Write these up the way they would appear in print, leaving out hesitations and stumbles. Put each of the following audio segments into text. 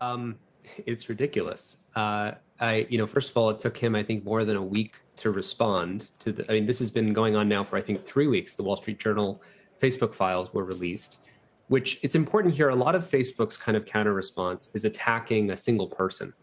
Um, it's ridiculous. First of all, it took him, I think, more than a week to respond to the. I mean, this has been going on now for, I think, 3 weeks. The Wall Street Journal Facebook files were released, which it's important here. A lot of Facebook's kind of counter response is attacking a single person.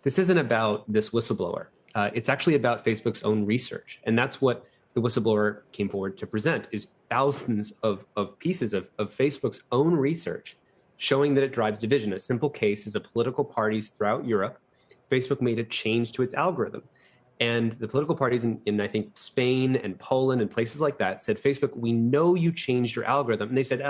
This isn't about this whistleblower. It's actually about Facebook's own research. And that's what the whistleblower came forward to present is thousands of pieces of Facebook's own research showing that it drives division. A simple case is political parties throughout Europe. Facebook made a change to its algorithm. And the political parties in I think, Spain and Poland and places like that said, Facebook, we know you changed your algorithm. And they said,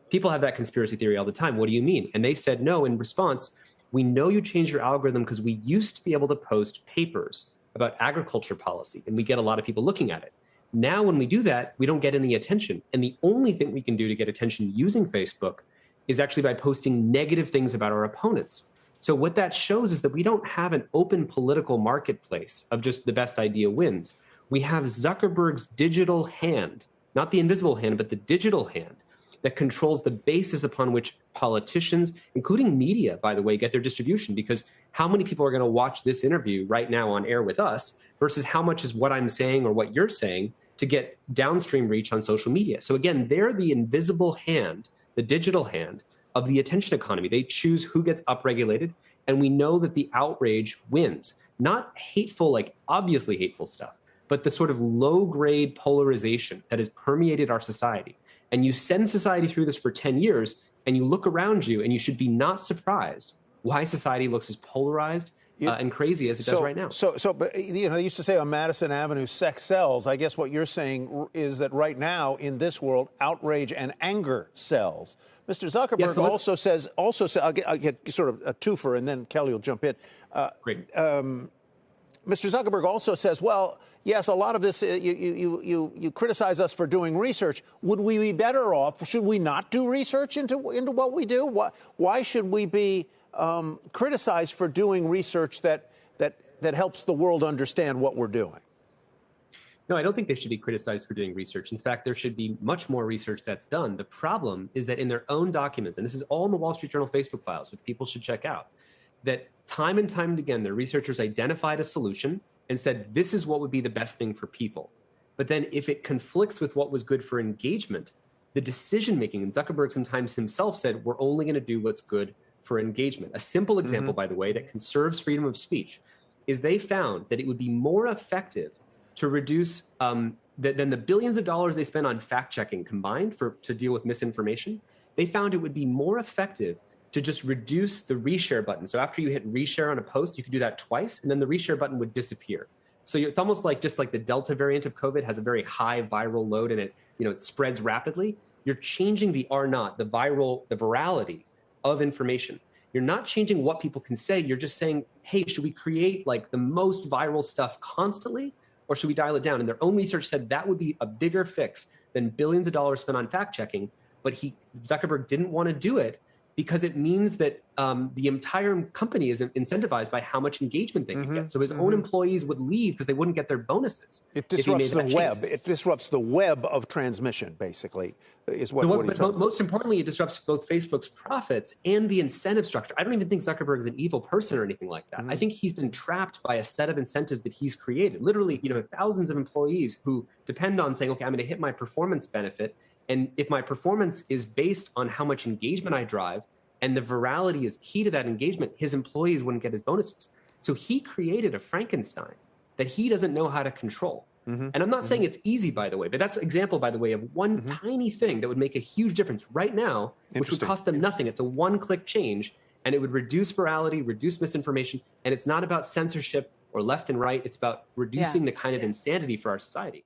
people have that conspiracy theory all the time. What do you mean? And they said, no, in response, we know you changed your algorithm because we used to be able to post papers about agriculture policy, and we get a lot of people looking at it. Now, when we do that, we don't get any attention. And the only thing we can do to get attention using Facebook is actually by posting negative things about our opponents. So what that shows is that we don't have an open political marketplace of just the best idea wins. We have Zuckerberg's digital hand, not the invisible hand, but the digital hand that controls the basis upon which politicians, including media, by the way, get their distribution. Because how many people are going to watch this interview right now on air with us versus how much is what I'm saying or what you're saying to get downstream reach on social media. So again, they're the invisible hand, the digital hand of the attention economy. They choose who gets upregulated. And we know that the outrage wins, not hateful, like obviously hateful stuff, but the sort of low grade polarization that has permeated our society. And you send society through this for 10 years and you look around you and you should be not surprised why society looks as polarized and crazy as it does right now. But they used to say on Madison Avenue, sex sells. I guess what you're saying is that right now in this world, outrage and anger sells. Mr. Zuckerberg also says, I'll get sort of a twofer and then Kelly will jump in. Great. Mr. Zuckerberg also says, well, yes, a lot of this, you criticize us for doing research. Would we be better off? Should we not do research into what we do? Why should we be criticized for doing research that helps the world understand what we're doing? No, I don't think they should be criticized for doing research. In fact, there should be much more research that's done. The problem is that in their own documents, and this is all in the Wall Street Journal Facebook files, which people should check out, that time and time again, their researchers identified a solution and said, this is what would be the best thing for people. But then if it conflicts with what was good for engagement, the decision-making, and Zuckerberg sometimes himself said, we're only going to do what's good for engagement. A simple example, by the way, that conserves freedom of speech is they found that it would be more effective to reduce than the billions of dollars they spend on fact-checking combined to deal with misinformation. They found it would be more effective to just reduce the reshare button. So after you hit reshare on a post, you could do that twice, and then the reshare button would disappear. So it's almost like just like the Delta variant of COVID has a very high viral load and it spreads rapidly. You're changing the R naught, the virality of information. You're not changing what people can say. You're just saying, hey, should we create like the most viral stuff constantly, or should we dial it down? And their own research said that would be a bigger fix than billions of dollars spent on fact checking. But Zuckerberg didn't want to do it because it means that the entire company is incentivized by how much engagement they can get. So his own employees would leave because they wouldn't get their bonuses. It disrupts the web. It disrupts the web of transmission, basically, is what But most importantly, it disrupts both Facebook's profits and the incentive structure. I don't even think Zuckerberg is an evil person or anything like that. I think he's been trapped by a set of incentives that he's created. Literally, thousands of employees who depend on saying, okay, I'm going to hit my performance benefit. And if my performance is based on how much engagement I drive and the virality is key to that engagement, his employees wouldn't get his bonuses. So he created a Frankenstein that he doesn't know how to control. And I'm not saying it's easy, by the way, but that's an example, by the way, of one tiny thing that would make a huge difference right now, which would cost them nothing. It's a one-click change, and it would reduce virality, reduce misinformation. And it's not about censorship or left and right. It's about reducing the kind of insanity for our society.